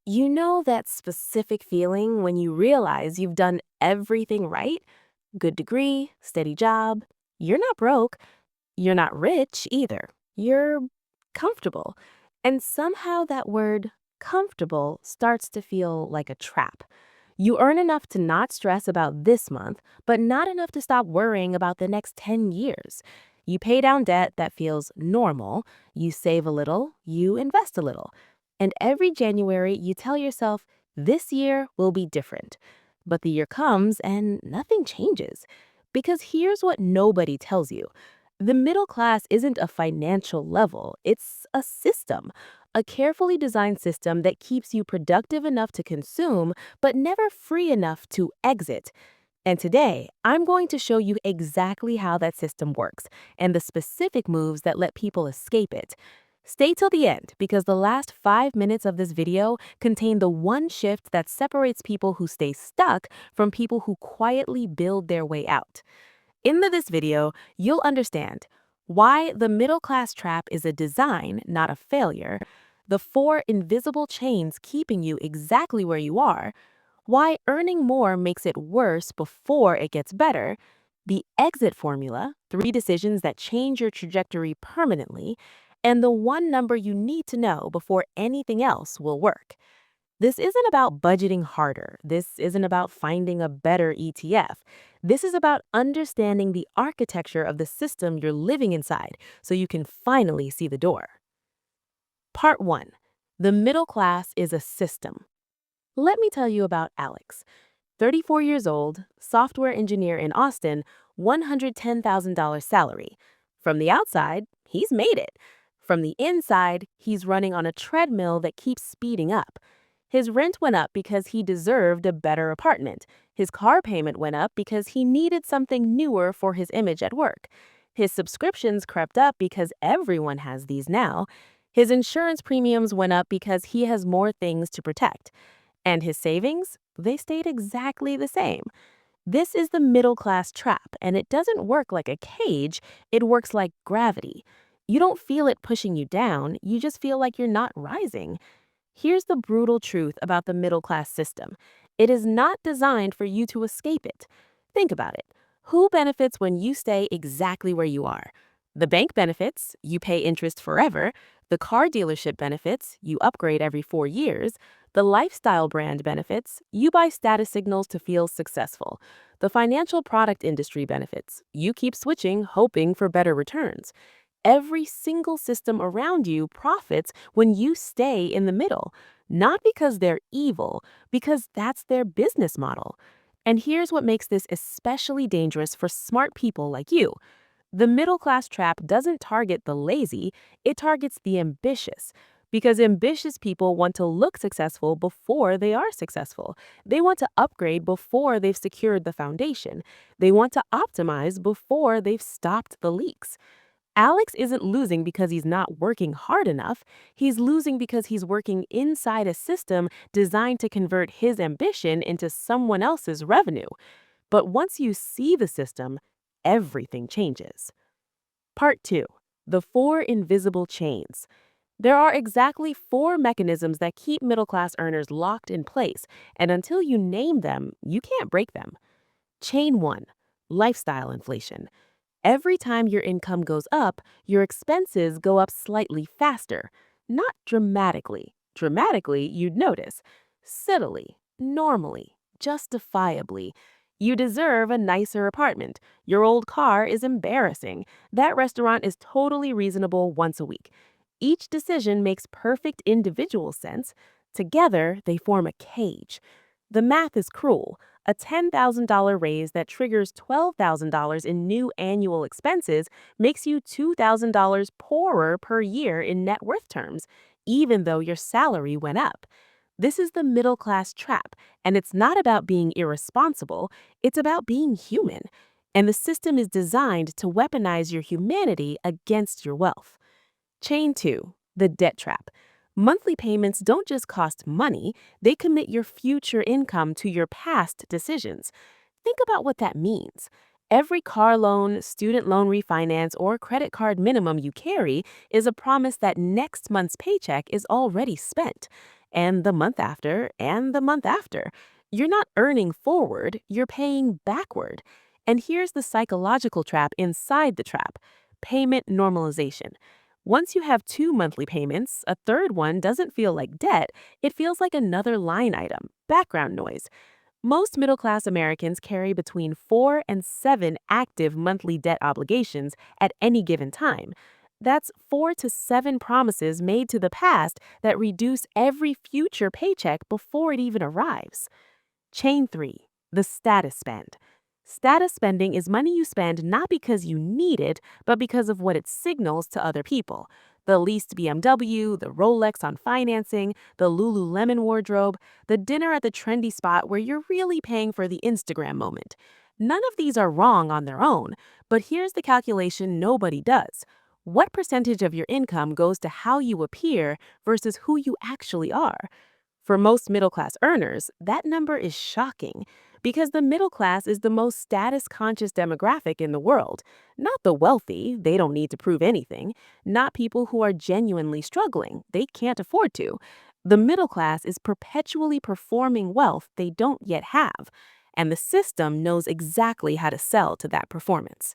You know that specific feeling when you realize you've done everything right? Good degree, steady job. You're not broke. You're not rich either. You're comfortable. And somehow that word comfortable starts to feel like a trap. You earn enough to not stress about this month, but not enough to stop worrying about the next 10 years. You pay down debt that feels normal. You save a little. You invest a little. And every January, you tell yourself, this year will be different. But the year comes and nothing changes. Because here's what nobody tells you: the middle class isn't a financial level, it's a system. A carefully designed system that keeps you productive enough to consume, but never free enough to exit. And today, I'm going to show you exactly how that system works and the specific moves that let people escape it. Stay till the end because the last 5 minutes of this video contain the one shift that separates people who stay stuck from people who quietly build their way out. In this video, you'll understand why the middle class trap is a design, not a failure, the four invisible chains keeping you exactly where you are, why earning more makes it worse before it gets better, the exit formula, three decisions that change your trajectory permanently, and the one number you need to know before anything else will work. This isn't about budgeting harder. This isn't about finding a better ETF. This is about understanding the architecture of the system you're living inside so you can finally see the door. Part 1. The middle class is a system. Let me tell you about Alex. 34 years old, software engineer in Austin, $110,000 salary. From the outside, he's made it. From the inside, he's running on a treadmill that keeps speeding up. His rent went up because he deserved a better apartment. His car payment went up because he needed something newer for his image at work. His subscriptions crept up because everyone has these now. His insurance premiums went up because he has more things to protect. And his savings? They stayed exactly the same. This is the middle class trap, and it doesn't work like a cage, it works like gravity. You don't feel it pushing you down, you just feel like you're not rising. Here's the brutal truth about the middle class system: it is not designed for you to escape it. Think about it. Who benefits when you stay exactly where you are? The bank benefits, you pay interest forever. The car dealership benefits, you upgrade every 4 years. The lifestyle brand benefits, you buy status signals to feel successful. The financial product industry benefits, you keep switching, hoping for better returns. Every single system around you profits when you stay in the middle, not because they're evil, because that's their business model. And here's what makes this especially dangerous for smart people like you. The middle class trap doesn't target the lazy, it targets the ambitious. Because ambitious people want to look successful before they are successful. They want to upgrade before they've secured the foundation. They want to optimize before they've stopped the leaks. Alex isn't losing because he's not working hard enough. He's losing because he's working inside a system designed to convert his ambition into someone else's revenue. But once you see the system, everything changes. Part 2. The four invisible chains. There are exactly four mechanisms that keep middle class earners locked in place, and until you name them, you can't break them. Chain 1. Lifestyle inflation. Every time your income goes up, your expenses go up slightly faster. Not dramatically. Dramatically, you'd notice. Subtly, normally, justifiably. You deserve a nicer apartment. Your old car is embarrassing. That restaurant is totally reasonable once a week. Each decision makes perfect individual sense. Together, they form a cage. The math is cruel. A $10,000 raise that triggers $12,000 in new annual expenses makes you $2,000 poorer per year in net worth terms, even though your salary went up. This is the middle class trap, and it's not about being irresponsible, it's about being human. And the system is designed to weaponize your humanity against your wealth. Chain 2. The debt trap. Monthly payments don't just cost money, they commit your future income to your past decisions. Think about what that means. Every car loan, student loan refinance, or credit card minimum you carry is a promise that next month's paycheck is already spent. and the month after, and the month after. You're not earning forward, you're paying backward. And here's the psychological trap inside the trap: payment normalization. Once you have two monthly payments, a third one doesn't feel like debt, it feels like another line item, background noise. Most middle class Americans carry between 4 and 7 active monthly debt obligations at any given time. That's 4 to 7 promises made to the past that reduce every future paycheck before it even arrives. Chain 3, the status spend. Status spending is money you spend not because you need it, but because of what it signals to other people. The leased BMW, the Rolex on financing, the Lululemon wardrobe, the dinner at the trendy spot where you're really paying for the Instagram moment. None of these are wrong on their own, but here's the calculation nobody does. What percentage of your income goes to how you appear versus who you actually are? For most middle class earners, that number is shocking because the middle class is the most status conscious demographic in the world. Not the wealthy, they don't need to prove anything. Not people who are genuinely struggling, they can't afford to. The middle class is perpetually performing wealth they don't yet have, and the system knows exactly how to sell to that performance.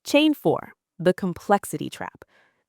Chain 4, the complexity trap.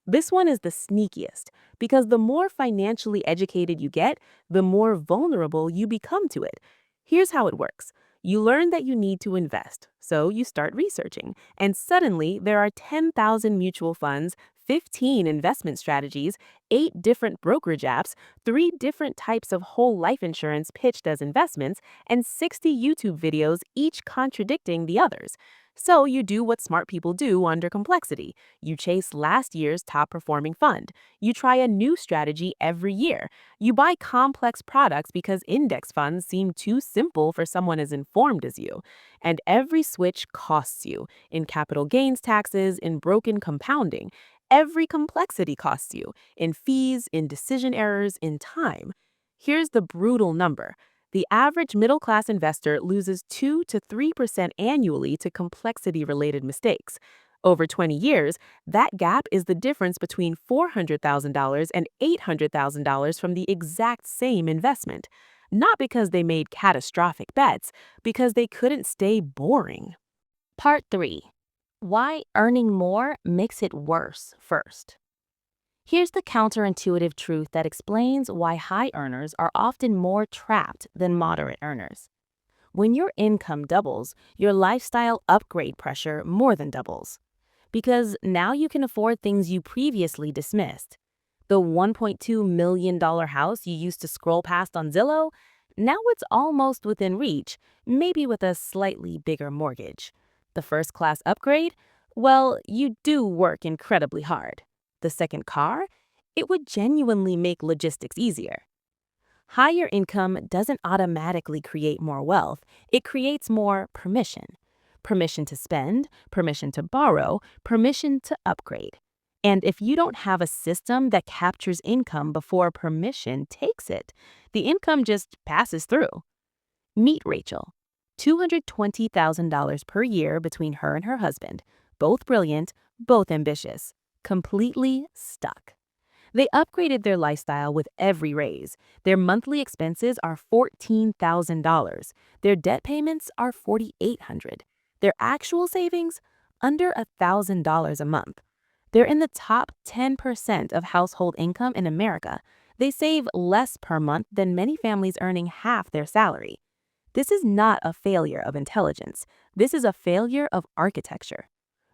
This one is the sneakiest because the more financially educated you get, the more vulnerable you become to it. Here's how it works. You learn that you need to invest, so you start researching, and suddenly there are 10,000 mutual funds, 15 investment strategies, 8 different brokerage apps, 3 different types of whole life insurance pitched as investments, and 60 YouTube videos, each contradicting the others. So you do what smart people do under complexity. You chase last year's top performing fund. You try a new strategy every year. You buy complex products because index funds seem too simple for someone as informed as you. And every switch costs you in capital gains taxes, in broken compounding. Every complexity costs you in fees, in decision errors, in time. Here's the brutal number. The average middle class investor loses 2 to 3% annually to complexity related mistakes. Over 20 years, that gap is the difference between $400,000 and $800,000 from the exact same investment. Not because they made catastrophic bets, because they couldn't stay boring. Part 3. Why earning more makes it worse first. Here's the counterintuitive truth that explains why high earners are often more trapped than moderate earners. When your income doubles, your lifestyle upgrade pressure more than doubles. Because now you can afford things you previously dismissed. The $1.2 million house you used to scroll past on Zillow, now it's almost within reach, maybe with a slightly bigger mortgage. The first class upgrade? Well, you do work incredibly hard. The second car? It would genuinely make logistics easier. Higher income doesn't automatically create more wealth, it creates more permission. Permission to spend, permission to borrow, permission to upgrade. And if you don't have a system that captures income before permission takes it, the income just passes through. Meet Rachel. $220,000 per year between her and her husband. Both brilliant, both ambitious. Completely stuck. They upgraded their lifestyle with every raise. Their monthly expenses are $14,000. Their debt payments are $4,800. Their actual savings? Under $1,000 a month. They're in the top 10% of household income in America. They save less per month than many families earning half their salary. This is not a failure of intelligence. This is a failure of architecture.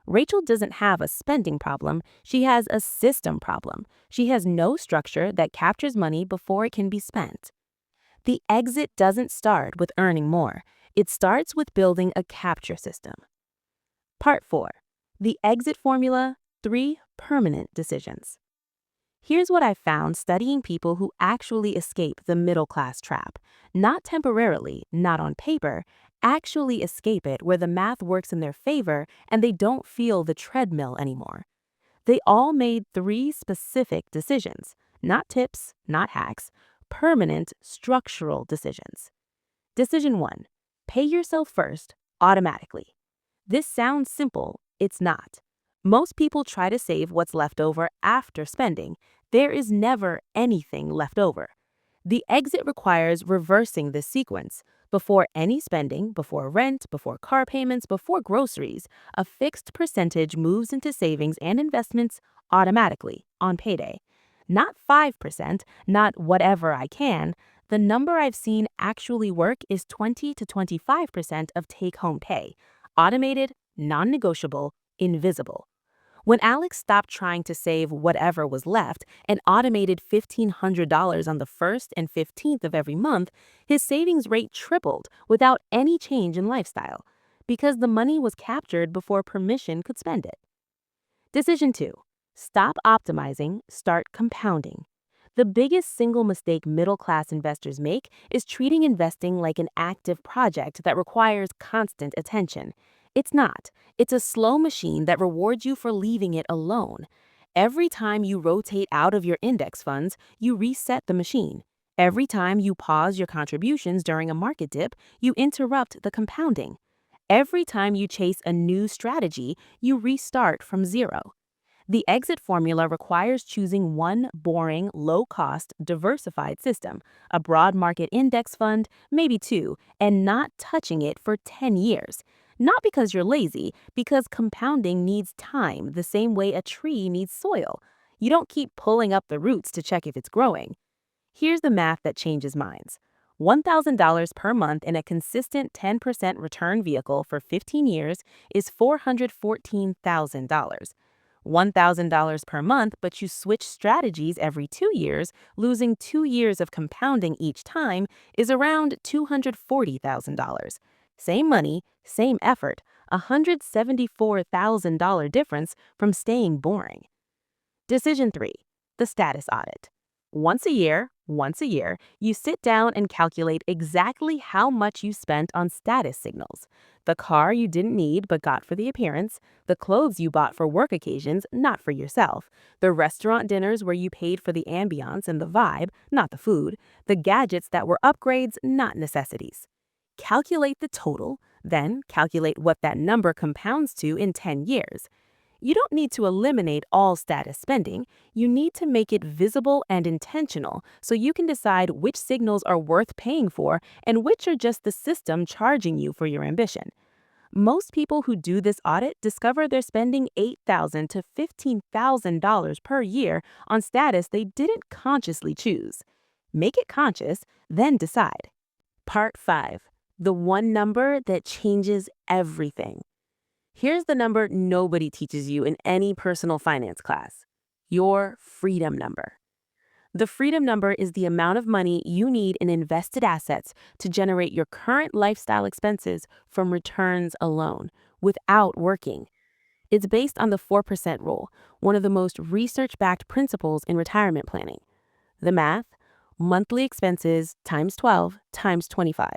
Rachel doesn't have a spending problem, she has a system problem. She has no structure that captures money before it can be spent. The exit doesn't start with earning more. It starts with building a capture system. Part 4. The exit formula, 3 permanent decisions. Here's what I found studying people who actually escape the middle class trap. Not temporarily, not on paper, actually escape it where the math works in their favor and they don't feel the treadmill anymore. They all made 3 specific decisions, not tips, not hacks, permanent structural decisions. Decision 1. Pay yourself first, automatically. This sounds simple, it's not. Most people try to save what's left over after spending. There is never anything left over. The exit requires reversing this sequence. Before any spending, before rent, before car payments, before groceries, a fixed percentage moves into savings and investments automatically on payday. Not 5%, not whatever I can. The number I've seen actually work is 20 to 25% of take home pay. Automated, non negotiable, invisible. When Alex stopped trying to save whatever was left and automated $1,500 on the 1st and 15th of every month, his savings rate tripled without any change in lifestyle because the money was captured before permission could spend it. Decision 2. Stop optimizing, start compounding. The biggest single mistake middle class investors make is treating investing like an active project that requires constant attention. It's not. It's a slow machine that rewards you for leaving it alone. Every time you rotate out of your index funds, you reset the machine. Every time you pause your contributions during a market dip, you interrupt the compounding. Every time you chase a new strategy, you restart from zero. The exit formula requires choosing one boring, low-cost, diversified system, a broad market index fund, maybe two, and not touching it for 10 years. Not because you're lazy, because compounding needs time the same way a tree needs soil. You don't keep pulling up the roots to check if it's growing. Here's the math that changes minds. $1,000 per month in a consistent 10% return vehicle for 15 years is $414,000. $1,000 per month, but you switch strategies every 2 years, losing 2 years of compounding each time, is around $240,000. Same money, same effort, a $174,000 difference from staying boring. Decision 3. The status audit. Once a year, you sit down and calculate exactly how much you spent on status signals. The car you didn't need but got for the appearance, the clothes you bought for work occasions, not for yourself, the restaurant dinners where you paid for the ambiance and the vibe, not the food, the gadgets that were upgrades, not necessities. Calculate the total, then calculate what that number compounds to in 10 years. You don't need to eliminate all status spending. You need to make it visible and intentional so you can decide which signals are worth paying for and which are just the system charging you for your ambition. Most people who do this audit discover they're spending $8,000 to $15,000 per year on status they didn't consciously choose. Make it conscious, then decide. Part 5. The one number that changes everything. Here's the number nobody teaches you in any personal finance class: your freedom number. The freedom number is the amount of money you need in invested assets to generate your current lifestyle expenses from returns alone, without working. It's based on the 4% rule, one of the most research-backed principles in retirement planning. The math: monthly expenses times 12 times 25.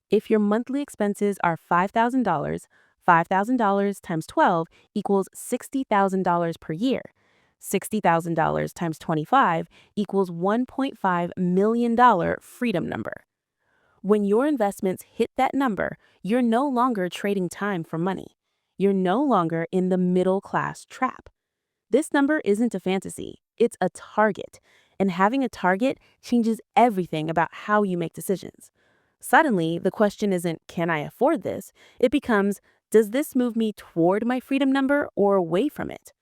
If your monthly expenses are $5,000 times 12 equals $60,000 per year. $60,000 times 25 equals $1.5 million freedom number. When your investments hit that number, you're no longer trading time for money. You're no longer in the middle class trap. This number isn't a fantasy, it's a target. And having a target changes everything about how you make decisions. Suddenly, the question isn't, can I afford this? It becomes, does this move me toward my freedom number or away from it?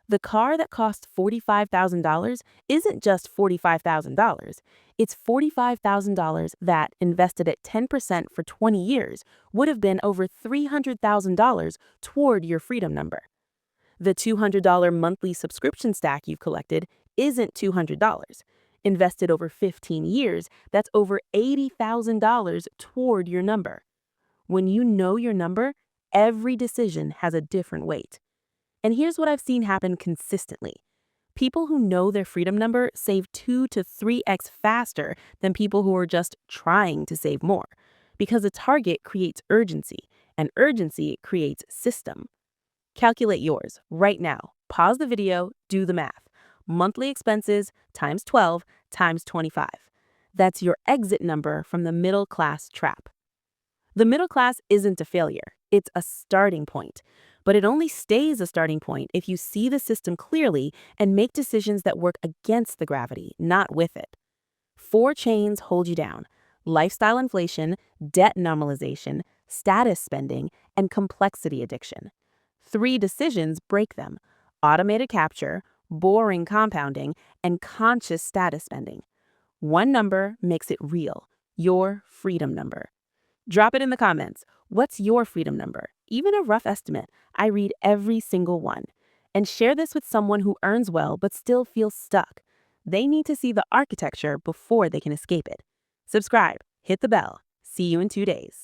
The car that costs $45,000 isn't just $45,000. It's $45,000 that, invested at 10% for 20 years, would have been over $300,000 toward your freedom number. The $200 monthly subscription stack you've collected isn't $200. Invested over 15 years, that's over $80,000 toward your number. When you know your number, every decision has a different weight. And here's what I've seen happen consistently. People who know their freedom number save 2 to 3x faster than people who are just trying to save more. Because a target creates urgency, and urgency creates system. Calculate yours right now. Pause the video, do the math. Monthly expenses times 12 times 25. That's your exit number from the middle class trap. The middle class isn't a failure, it's a starting point. But it only stays a starting point if you see the system clearly and make decisions that work against the gravity, not with it. 4 chains hold you down: lifestyle inflation, debt normalization, status spending, and complexity addiction. 3 decisions break them: automated capture, boring compounding, and conscious status spending. One number makes it real: your freedom number. Drop it in the comments. What's your freedom number? Even a rough estimate. I read every single one. And share this with someone who earns well but still feels stuck. They need to see the architecture before they can escape it. Subscribe, hit the bell. See you in 2 days.